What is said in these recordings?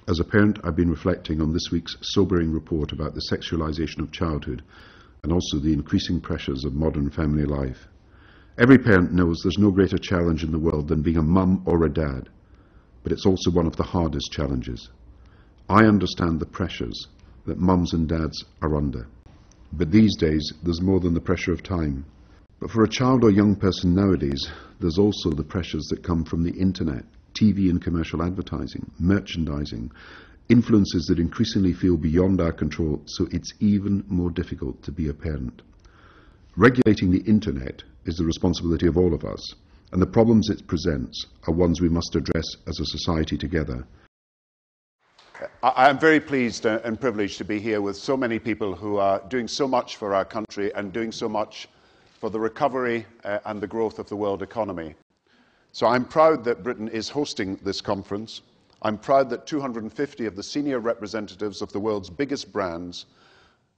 As a parent, I've been reflecting on this week's sobering report about the sexualization of childhood and also the increasing pressures of modern family life. Every parent knows there's no greater challenge in the world than being a mum or a dad, but it's also one of the hardest challenges. I understand the pressures that mums and dads are under, but these days there's more than the pressure of time. But for a child or young person nowadays, there's also the pressures that come from the internet, TV and commercial advertising, merchandising, influences that increasingly feel beyond our control, so it's even more difficult to be a parent. Regulating the internet is the responsibility of all of us, and the problems it presents are ones we must address as a society together. I am very pleased and privileged to be here with so many people who are doing so much for our country and doing so much for the recovery and the growth of the world economy. So I'm proud that Britain is hosting this conference. I'm proud that 250 of the senior representatives of the world's biggest brands,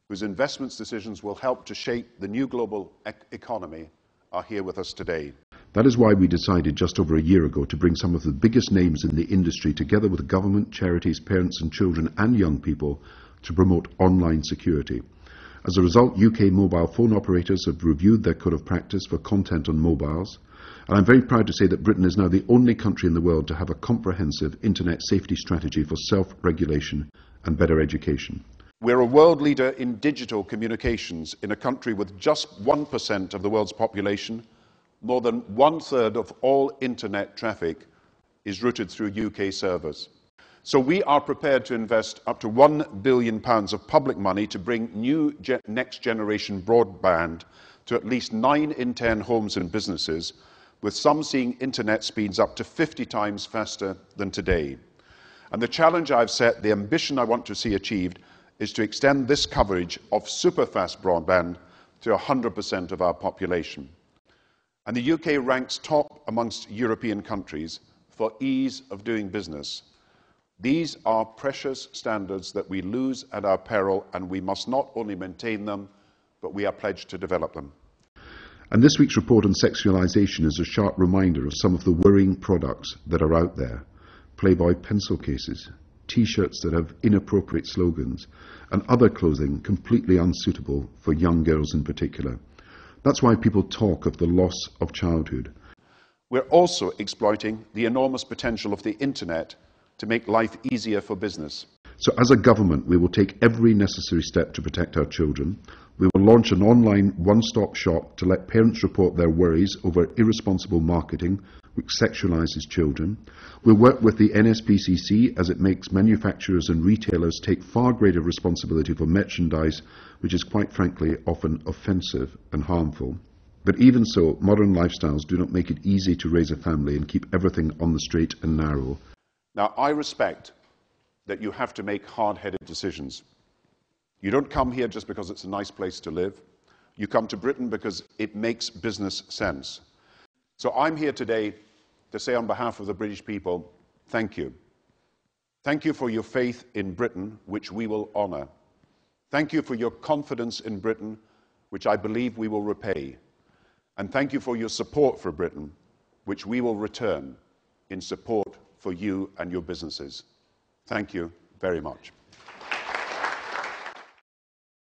whose investment decisions will help to shape the new global economy, are here with us today. That is why we decided just over a year ago to bring some of the biggest names in the industry together with government, charities, parents and children and young people to promote online security. As a result, UK mobile phone operators have reviewed their code of practice for content on mobiles, and I'm very proud to say that Britain is now the only country in the world to have a comprehensive internet safety strategy for self-regulation and better education. We're a world leader in digital communications in a country with just 1% of the world's population. More than 1/3 of all internet traffic is routed through UK servers. So we are prepared to invest up to £1 billion of public money to bring new next generation broadband to at least 9 in 10 homes and businesses, with some seeing internet speeds up to 50 times faster than today. And the challenge I've set, the ambition I want to see achieved, is to extend this coverage of super-fast broadband to 100% of our population. And the UK ranks top amongst European countries for ease of doing business. These are precious standards that we lose at our peril, and we must not only maintain them, but we are pledged to develop them. And this week's report on sexualization is a sharp reminder of some of the worrying products that are out there. Playboy pencil cases, T-shirts that have inappropriate slogans, and other clothing completely unsuitable for young girls in particular. That's why people talk of the loss of childhood. We're also exploiting the enormous potential of the internet to make life easier for business. So as a government, we will take every necessary step to protect our children. We will launch an online one-stop shop to let parents report their worries over irresponsible marketing which sexualizes children. We'll work with the NSPCC as it makes manufacturers and retailers take far greater responsibility for merchandise which is quite frankly often offensive and harmful. But even so, modern lifestyles do not make it easy to raise a family and keep everything on the straight and narrow. Now, I respect that you have to make hard-headed decisions. You don't come here just because it's a nice place to live. You come to Britain because it makes business sense. So I'm here today to say on behalf of the British people, thank you. Thank you for your faith in Britain, which we will honour. Thank you for your confidence in Britain, which I believe we will repay. And thank you for your support for Britain, which we will return in support for you and your businesses. Thank you very much.